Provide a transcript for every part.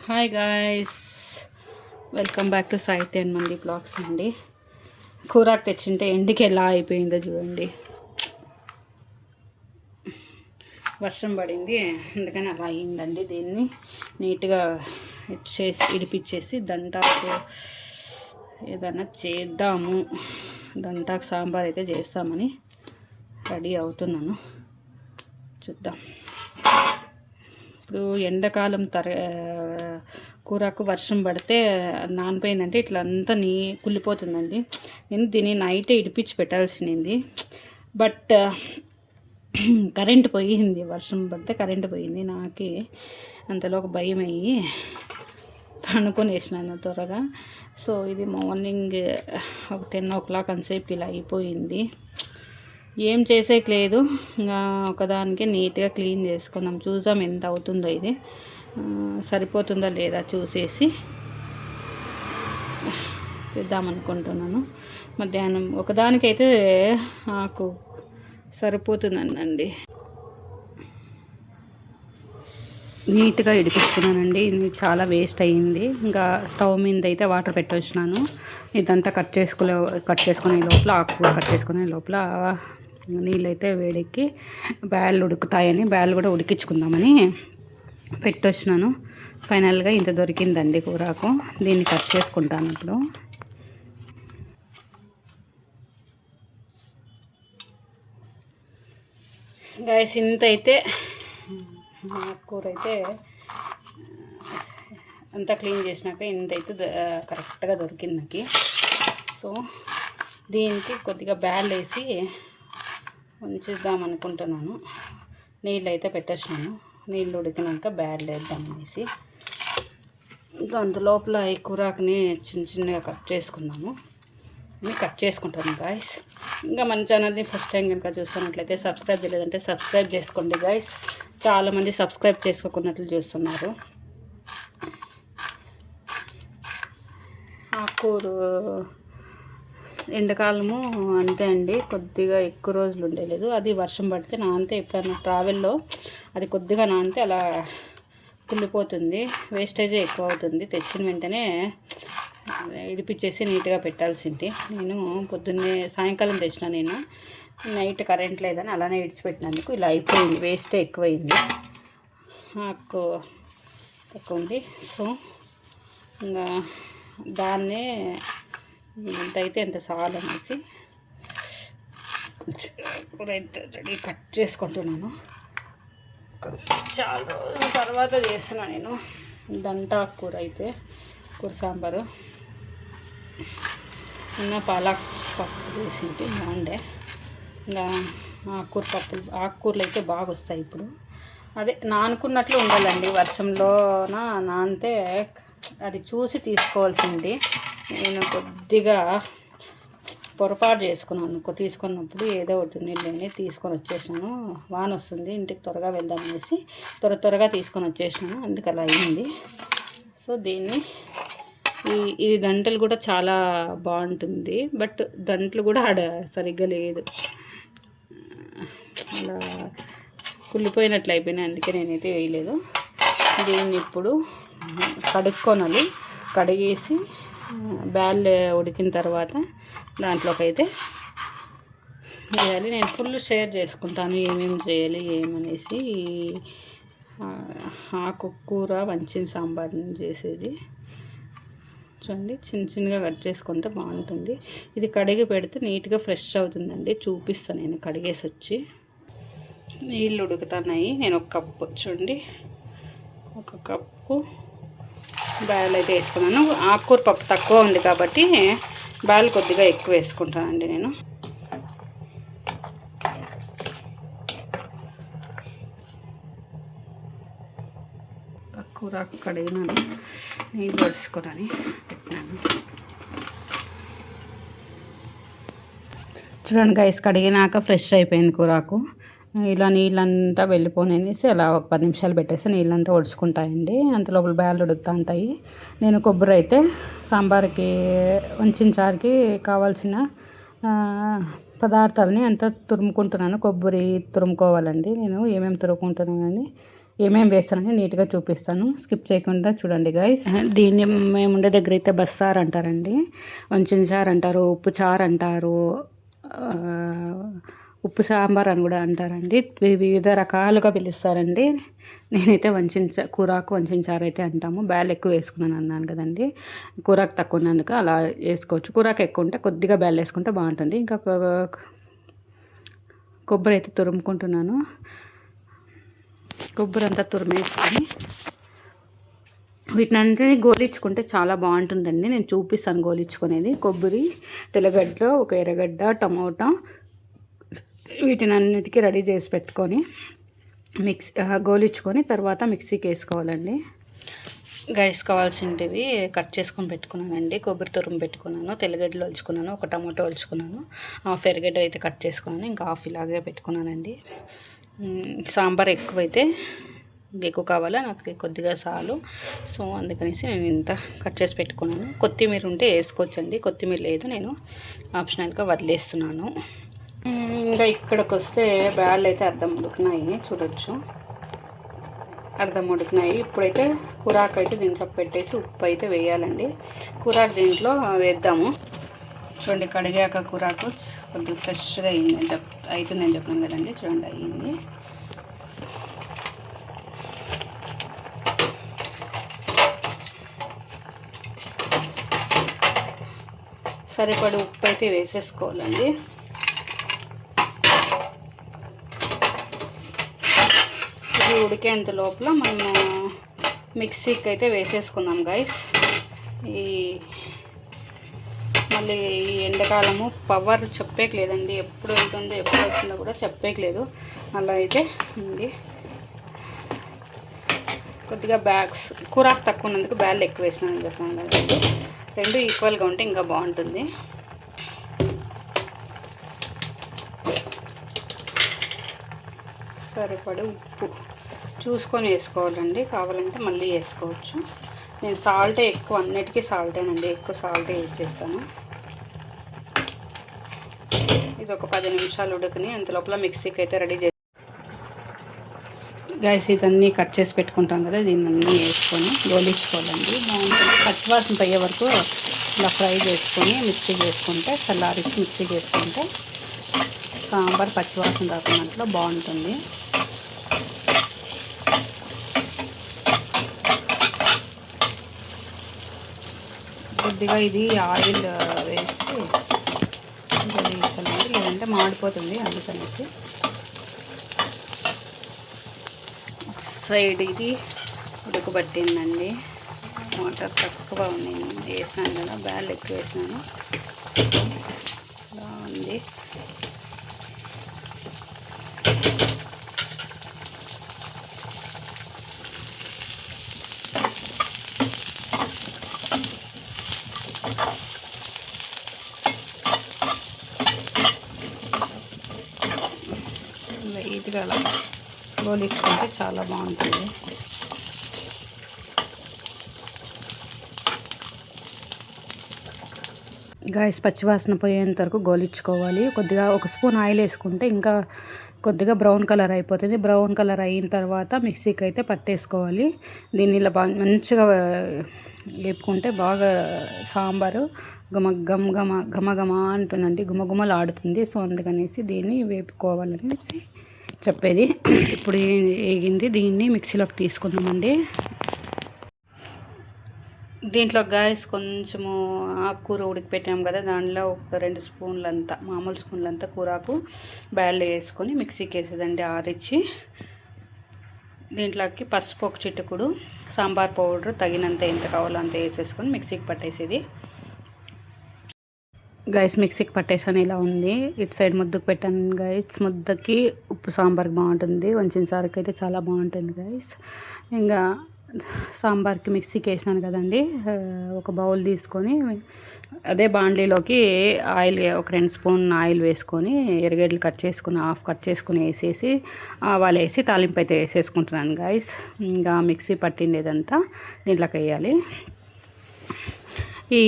Hi guys, welcome back to సాహిత్య మంది blogs అండి. కూరాకు తెచ్చింటే ఎండికి ఎలా అయిపోయిందో చూడండి. వర్షం పడింది, అందుకని అలా అయిందండి. దీన్ని నీట్గా ఇడిపించేసి దంటాకు ఏదైనా చేద్దాము, దంటాకు సాంబార్ అయితే చేస్తామని రెడీ అవుతున్నాను. చూద్దాం. ఇప్పుడు ఎండాకాలం కూరకు వర్షం పడితే నానిపోయిందంటే ఇట్లా అంతా కుళ్ళిపోతుందండి. నేను దీన్ని నైటే ఇడిపించి పెట్టాల్సింది, బట్ కరెంటు పోయింది. వర్షం పడితే కరెంటు పోయింది. నాకే అంతలో ఒక భయం అయ్యి పనుకొని వేసినాను త్వరగా. సో ఇది మార్నింగ్ ఒక 10 o'clock అంతసేపు ఇలా అయిపోయింది. ఏం చేసేకి లేదు, ఇంకా ఒకదానికి నీట్గా క్లీన్ చేసుకుందాం. చూద్దాం ఎంత అవుతుందో, ఇది సరిపోతుందా లేదా చూసేసి చేద్దాం అనుకుంటున్నాను. మధ్యాహ్నం ఒకదానికైతే నాకు సరిపోతుందండి. నీట్గా ఇడిపిస్తున్నానండి. ఇది చాలా వేస్ట్ అయ్యింది. ఇంకా స్టవ్ మీద అయితే వాటర్ పెట్టొచ్చినాను. ఇదంతా కట్ చేసుకునే లోపల, ఆకుకూర కట్ చేసుకునే లోపల నీళ్ళైతే వేడెక్కి బ్యాళ్ళు ఉడుకుతాయని బ్యాళ్ళు కూడా ఉడికించుకుందామని పెట్టొచ్చినాను. ఫైనల్గా ఇంత దొరికిందండి కూరకు. దీన్ని కట్ చేసుకుంటాను ఇప్పుడు. గాయస్, ఇంత అయితే కూర అయితే అంతా క్లీన్ చేసినాక ఇంతైతే కరెక్ట్గా దొరికింది నాకు. సో దీనికి కొద్దిగా బ్యాళ్ళు వేసి ఉంచుదాం అనుకుంటున్నాను. నీళ్ళు అయితే పెట్టేసినాను. నీళ్ళు ఉడికినాక బ్యాళ్ళు వేద్దాం అనేసి. ఇంకా అందులోపల ఈ కూరాకుని చిన్న చిన్నగా కట్ చేసుకుందాము. కట్ చేసుకుంటాను గాయస్. ఇంకా మన ఛానల్ని ఫస్ట్ టైం కనుక చూస్తున్నట్లయితే సబ్స్క్రైబ్ చేయలేదంటే సబ్స్క్రైబ్ చేసుకోండి గాయస్. చాలామంది సబ్స్క్రైబ్ చేసుకోకున్నట్లు చూస్తున్నారు. ఆకుకూర ఎండాకాలము అంతే అండి, కొద్దిగా ఎక్కువ రోజులు ఉండలేదు. అది వర్షం పడితే నానితే, ఎప్పుడన్నా ట్రావెల్లో అది కొద్దిగా నానితే అలా కుళ్ళిపోతుంది, వేస్టేజే ఎక్కువ అవుతుంది. తెచ్చిన వెంటనే ఇడిపించేసి నీట్గా పెట్టాల్సింది. నేను పొద్దున్నే సాయంకాలం తెచ్చిన, నేను నైట్ కరెంట్ లేదని అలానే ఇడిచిపెట్టినందుకు ఇలా అయిపోయింది. వేస్టే ఎక్కువైంది, నాకు తక్కువ ఉంది. సో ఇంకా దాన్నే ఎంత అయితే ఎంత చాలు అనేసి రెడీ కట్ చేసుకుంటున్నాను. చాలా రోజుల తర్వాత చేస్తున్నాను నేను దంటాకు కూర. అయితే కూర సాంబారు నిన్న పాలక్ పప్పు వేసింటి, బాగుండే. ఇంకా ఆకుకూరలు అయితే బాగా వస్తాయి ఇప్పుడు. అదే నానుకున్నట్లు ఉండాలండి. వర్షంలోన నానితే అది చూసి తీసుకోవాల్సింది. నేను కొద్దిగా పొరపాటు చేసుకున్నాను. తీసుకున్నప్పుడు ఏదో ఒకటి నీళ్ళని తీసుకొని వచ్చేసాను. వాన వస్తుంది, ఇంటికి త్వరగా వెళ్దామనేసి త్వరగా తీసుకొని వచ్చేసాను. అందుకు అలా అయింది. సో దీన్ని ఈ దంటలు కూడా చాలా బాగుంటుంది, బట్ దంటలు కూడా ఆడ సరిగ్గా లేదు, అలా కుళ్ళిపోయినట్లు అయిపోయినాయి. అందుకే నేనైతే వేయలేదు. దీన్ని ఇప్పుడు కడుక్కొనాలి. కడిగేసి బ్యాళ్ళు ఉడికిన తర్వాత దాంట్లోకి అయితే వేయాలి. నేను ఫుల్ షేర్ చేసుకుంటాను ఏమేమి చేయాలి ఏమనేసి. ఆకుకూర వంచిన సాంబార్ చేసేది చూడండి, చిన్న చిన్నగా కట్ చేసుకుంటే బాగుంటుంది. ఇది కడిగి పెడితే నీట్గా ఫ్రెష్ అవుతుందండి. చూపిస్తాను నేను కడిగేసి వచ్చి. నీళ్ళు ఉడుకుతున్నాయి. నేను ఒక కప్పు చూడండి, ఒక కప్పు బ్యాల్ అయితే వేసుకున్నాను. ఆకుకూర పప్పు తక్కువ ఉంది కాబట్టి బ్యాల్ కొద్దిగా ఎక్కువ వేసుకుంటానండి నేను. కూర కడిగినాను, నీళ్ళు వడుచుకొని పెట్టినాను. చూడండి గైస్, కడిగినాక ఫ్రెష్ అయిపోయింది కూరకు. ఇలా నీళ్ళంతా వెళ్ళిపోనేసి అలా ఒక 10 నిమిషాలు పెట్టేసి నీళ్ళంతా ఒడుచుకుంటాయండి. అంత లోపల బ్యాళ్ళు ఉడుకుతూ ఉంటాయి. నేను కొబ్బరి అయితే సాంబార్కి వంచిన చారుకి కావాల్సిన పదార్థాలని అంతా తురుముకుంటున్నాను. కొబ్బరి తురుముకోవాలండి. నేను ఏమేమి తురుముకుంటున్నానని ఏమేమి వేస్తానని నీట్గా చూపిస్తాను, స్కిప్ చేయకుండా చూడండి గైస్. దీన్ని మేము ఉండే దగ్గర అయితే బస్సారు అంటారండి, వంచిన చారు అంటారు, ఉప్పు చారు అంటారు, ఉప్పు సాంబార్ అని కూడా అంటారండి. వివిధ రకాలుగా పిలుస్తారండి. నేనైతే కూరాకు వంచిన చారు అయితే అంటాము. బ్యాల్ ఎక్కువ వేసుకున్నాను అన్నాను కదండి, కూరాకు తక్కువ ఉన్నందుకు అలా వేసుకోవచ్చు. కూరాకు ఎక్కువ ఉంటే కొద్దిగా బ్యాల్ వేసుకుంటే బాగుంటుంది. ఇంకా కొబ్బరి అయితే తురుముకుంటున్నాను. కొబ్బరి అంతా తురిమేసుకొని వీటిని గోలించుకుంటే చాలా బాగుంటుందండి. నేను చూపిస్తాను గోలించుకునేది. కొబ్బరి, తెల్లగడ్డ, ఒక ఎర్రగడ్డ, టమోటా, వీటిని అన్నిటికీ రెడీ చేసి పెట్టుకొని గోలించుకొని తర్వాత మిక్సీకి వేసుకోవాలండి. గైస్ కావాల్సినవి కట్ చేసుకొని పెట్టుకున్నానండి. కొబ్బరి తురుము పెట్టుకున్నాను, తెల్లగడ్డలు ఒలుచుకున్నాను, ఒక టమాటో ఒలుచుకున్నాను, హాఫ్ ఎర్రగడ్డ అయితే కట్ చేసుకున్నాను, ఇంకా హాఫ్ ఇలాగే పెట్టుకున్నానండి. సాంబార్ ఎక్కువైతే ఎక్కువ కావాలా, నాకు కొద్దిగా చాలు. సో అందుకనేసి నేను ఇంత కట్ చేసి పెట్టుకున్నాను. కొత్తిమీర ఉంటే వేసుకోవచ్చండి, కొత్తిమీర లేదు, నేను ఆప్షనల్గా వదిలేస్తున్నాను. ఇంకా ఇక్కడికి వస్తే బ్యాళ్ళు అయితే అర్ధం ఉడికినాయి, చూడొచ్చు అర్ధం ఉడికినాయి. ఇప్పుడైతే కూరాకు అయితే దీంట్లోకి పెట్టేసి ఉప్పు అయితే వేయాలండి. కూరాకు దీంట్లో వేద్దాము. చూడండి కడిగాక కూరాకు కొద్దిగా ఫ్రెష్గా అవుతుందని చెప్పాను కదండి, చూడండి అయ్యింది. సరిపడి ఉప్పు అయితే వేసేసుకోవాలండి. ఇది ఉడికేంత లోపల మనము మిక్సీకి అయితే వేసేసుకుందాం గైస్. మళ్ళీ ఈ ఎండాకాలము పవర్ చెప్పేయలేదండి, ఎప్పుడు వెళ్తుందో ఎప్పుడు వస్తుందో కూడా చెప్పేయలేదు. అలా అయితే ఉంది. కొద్దిగా కూరాకు తక్కువ ఉన్నందుకు బ్యాళ్ళు ఎక్కువ వేసినానని చెప్పాను కదండి. రెండు ఈక్వల్గా ఉంటే ఇంకా బాగుంటుంది. సరిపడే ఉప్పు చూసుకొని వేసుకోవాలండి, కావాలంటే మళ్ళీ వేసుకోవచ్చు. నేను సాల్టే ఎక్కువ, అన్నిటికీ సాల్టేనండి, ఎక్కువ సాల్టే యూజ్ చేస్తాను. ఇది ఒక 10 నిమిషాలు ఉడకని అంత లోపల మిక్సీకి అయితే రెడీ చేసి గైస్ ఇదన్నీ కట్ చేసి పెట్టుకుంటాం కదా, దీన్ని అన్నీ వేసుకొని గోలించుకోవాలండి. బాగుంటుంది. పచ్చివాసన పోయే వరకు ఇలా ఫ్రై చేసుకొని మిక్సీ చేసుకుంటే, చల్లారించి మిక్సీ చేసుకుంటే సాంబార్ పచ్చివాసన రాకున్నట్లు బాగుంటుంది. కొద్దిగా ఇది ఆయిల్ వేసి వేసానండి, లేదంటే మాడిపోతుంది, అందుకనేసి సైడ్ ఇది ఉడకబట్టిందండి. వాటర్ తక్కువ ఉంది, వేసినాను కదా, బ్యాల్ ఎక్కువ వేసినాను, ఇలా ఉంది. లైట్గా అలా గోలించుకుంటే చాలా బాగుంటుంది. గాయస్ పచ్చివాసన పోయేంత వరకు గోలించుకోవాలి. కొద్దిగా ఒక స్పూన్ ఆయిల్ వేసుకుంటే ఇంకా కొద్దిగా బ్రౌన్ కలర్ అయిపోతుంది. బ్రౌన్ కలర్ అయిన తర్వాత మిక్సీకి అయితే పట్టేసుకోవాలి. దీన్ని ఇలా మంచిగా వేపుకుంటే బాగా సాంబారు ఘమ అంటుందండి, గుమగుమలు ఆడుతుంది. సో అందుకనేసి దీన్ని వేపుకోవాలనేసి చెప్పేది. ఇప్పుడు వేగింది, దీన్ని మిక్సీలోకి తీసుకుందామండి. దీంట్లో గాయస్ కొంచెము ఆకుకూర ఉడికిపెట్టాం కదా, దానిలో ఒక 2 స్పూన్లంతా, మామూలు స్పూన్లంతా కూరాకు బ్యాళ్ళు వేసుకొని మిక్సీకి వేసేదండి ఆరిచ్చి. దీంట్లోకి పసుపు ఒక చిటుకుడు, సాంబార్ పౌడర్ తగినంత ఎంత కావాలో అంత వేసేసుకొని మిక్సీకి పట్టేసేది. గైస్ మిక్సీకి పట్టేసాను, ఇలా ఉంది. ఇటు సైడ్ ముద్దకు పెట్టాను గైస్. ముద్దకి ఉప్పు సాంబార్కి బాగుంటుంది, వంచిన సారుకి అయితే చాలా బాగుంటుంది గైస్. ఇంకా సాంబార్కి మిక్సీకి వేసినాను కదండి, ఒక బౌల్ తీసుకొని అదే బాండ్లీలోకి ఆయిల్ ఒక 2 స్పూన్ ఆయిల్ వేసుకొని ఎర్రగడ్డలు హాఫ్ కట్ చేసుకుని వేసేసి ఆవాలు వేసి తాలింపు అయితే వేసేసుకుంటున్నాను గైస్. ఇంకా మిక్సీ పట్టిండేదంతా దీంట్లోకి వేయాలి. ఈ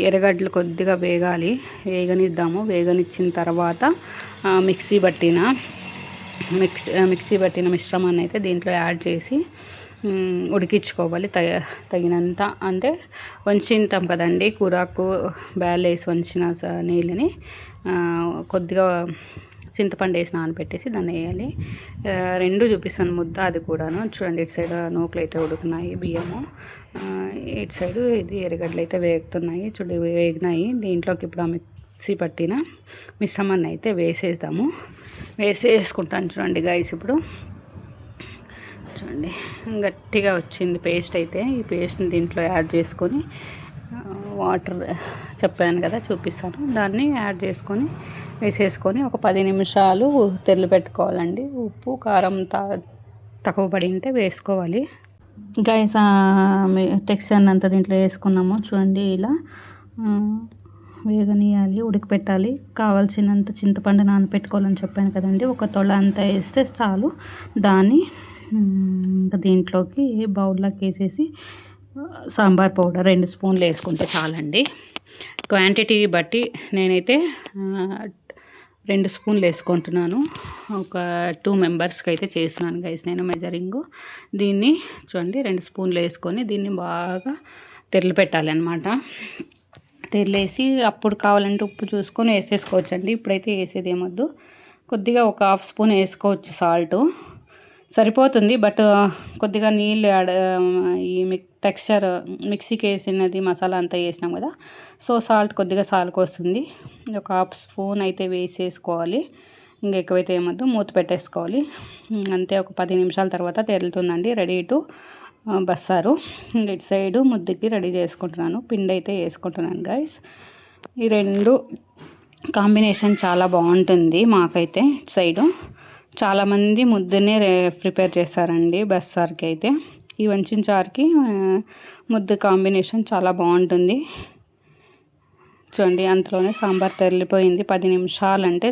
ఎర్రగడ్డలు కొద్దిగా వేగనిద్దాము. వేగనిచ్చిన తర్వాత మిక్సీ పట్టిన మిక్సీ పట్టిన మిశ్రమాన్ని అయితే దీంట్లో యాడ్ చేసి ఉడికించుకోవాలి. తగినంత అంటే వంచుతాం కదండి కూరకు, బ్యాల్ వేసి వంచిన నీళ్ళని కొద్దిగా చింతపండు వేసి నానబెట్టేసి దాన్ని వేయాలి. రెండు చూపిస్తాను ముద్ద, అది కూడాను చూడండి. ఇటు సైడ్ నూకలు అయితే ఉడుకున్నాయి, బియ్యము ఇటు సైడు ఇది ఎర్రగడ్డలు అయితే వేగుతున్నాయి. చూడు వేగినాయి. దీంట్లోకి ఇప్పుడు ఆ మిక్సీ పట్టిన మిశ్రమాన్ని అయితే వేసేసుకుంటాను చూడండి గైస్. ఇప్పుడు చూడండి గట్టిగా వచ్చింది పేస్ట్ అయితే. ఈ పేస్ట్ని దీంట్లో యాడ్ చేసుకొని వాటర్ చెప్పాను కదా చూపిస్తాను, దాన్ని యాడ్ చేసుకొని వేసేసుకొని ఒక 10 నిమిషాలు తెరలు పెట్టుకోవాలండి. ఉప్పు కారం తక్కువ పడి ఉంటే వేసుకోవాలి గైస్. టెక్స్చర్ అంతా దీంట్లో వేసుకున్నాము చూడండి. ఇలా వేగనీయాలి, ఉడికిపెట్టాలి. కావాల్సినంత చింతపండు నానపెట్టుకోవాలని చెప్పాను కదండి. ఒక తొల అంతా వేస్తే చాలు. దాన్ని ఇంకా దీంట్లోకి బౌల్లోకి వేసేసి సాంబార్ పౌడర్ 2 స్పూన్లు వేసుకుంటే చాలండి. క్వాంటిటీ బట్టి నేనైతే 2 స్పూన్లు వేసుకుంటున్నాను. ఒక 2 మెంబర్స్కి అయితే చేస్తున్నాను గైస్ నేను మెజరింగు. దీన్ని చూడండి 2 స్పూన్లు వేసుకొని దీన్ని బాగా తెరలు పెట్టాలి అనమాట. తెరలేసి అప్పుడు కావాలంటే ఉప్పు చూసుకొని వేసేసుకోవచ్చండి. ఇప్పుడైతే వేసేది ఏమొద్దు. కొద్దిగా ఒక 1/2 స్పూన్ వేసుకోవచ్చు సాల్ట్, సరిపోతుంది. బట్ కొద్దిగా నీళ్ళు ఈ టెక్స్చర్ మిక్సీకి వేసినది మసాలా అంతా వేసినాం కదా, సో సాల్ట్ కొద్దిగా వస్తుంది. ఒక 1/2 స్పూన్ అయితే వేసేసుకోవాలి. ఇంకా ఎక్కువైతే ఏమొద్దు, మూత పెట్టేసుకోవాలి అంతే. ఒక 10 నిమిషాల తర్వాత తెరులుతుందండి. Ready to బస్సారు. ఇటు సైడు ముద్దకి రెడీ చేసుకుంటున్నాను. పిండి అయితే వేసుకుంటున్నాను గైస్. ఈ 2 కాంబినేషన్ చాలా బాగుంటుంది మాకైతే. ఇటు సైడు చాలామంది ముద్దనే ప్రిపేర్ చేస్తారండి బస్సార్కి అయితే. ఈ వంచిన చారుకి ముద్ద కాంబినేషన్ చాలా బాగుంటుంది చూడండి. అంతలోనే సాంబార్ తెరిలిపోయింది. 10 నిమిషాలంటే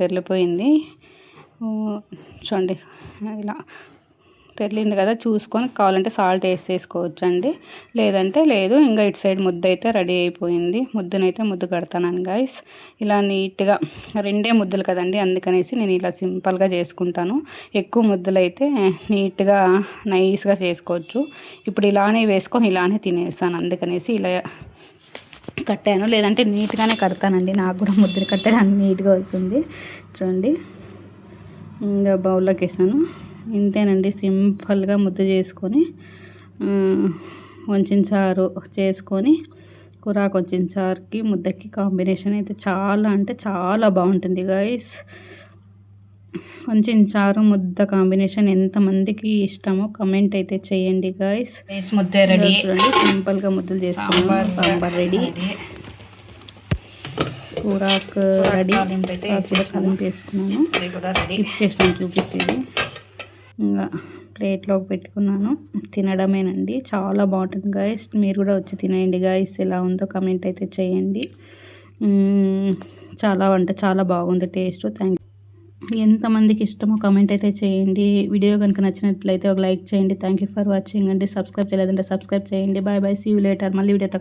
తెరిలిపోయింది చూడండి. ఇలా తెరిలింది కదా, చూసుకొని కావాలంటే సాల్ట్ వేసేసుకోవచ్చు అండి, లేదంటే లేదు. ఇంకా ఇటు సైడ్ ముద్ద అయితే రెడీ అయిపోయింది. ముద్ద కడతాను గైస్. ఇలా నీట్గా 2 ముద్దలు కదండి, అందుకనేసి నేను ఇలా సింపుల్గా చేసుకుంటాను. ఎక్కువ ముద్దలు అయితే నీట్గా నైస్గా చేసుకోవచ్చు. ఇప్పుడు ఇలానే వేసుకొని ఇలానే తినేస్తాను, అందుకనేసి ఇలా కట్టాను. లేదంటే నీట్గానే కడతానండి, నాకు కూడా ముద్దలు కట్టడానికి నీట్గా వస్తుంది చూడండి. ఇంకా బౌల్లోకి వేసినాను. ఇంతేనండి, సింపుల్గా ముద్ద చేసుకొని వంచిన చారు చేసుకొని కూరాకు వంచిన చారుకి ముద్దకి కాంబినేషన్ అయితే చాలా అంటే చాలా బాగుంటుంది గైస్. వంచిన చారు ముద్ద కాంబినేషన్ ఎంతమందికి ఇష్టమో కమెంట్ అయితే చేయండి గైస్. ముద్ద రెడీ చూడండి, సింపుల్గా ముద్దలు చేసుకున్నాను. సాంబార్ రెడీ, కూరాకు రెడీ. కూడా కలిపి వేసుకున్నాను, స్కిప్ చేసినాను చూపించేది. ఇంకా ప్లేట్లోకి పెట్టుకున్నాను, తినడమేనండి. చాలా బాగుంటుంది గైస్. మీరు కూడా వచ్చి తినేయండి గైస్. ఎలా ఉందో కమెంట్ అయితే చేయండి. చాలా బాగుంది టేస్ట్. ఎంతమందికి ఇష్టమో కమెంట్ అయితే చేయండి. వీడియో కనుక నచ్చినట్లయితే ఒక లైక్ చేయండి. థ్యాంక్ యూ ఫర్ వాచింగ్ అండి. సబ్స్క్రైబ్ చేయలేదంటే సబ్స్క్రైబ్ చేయండి. Bye bye, see you later. మళ్ళీ వీడియో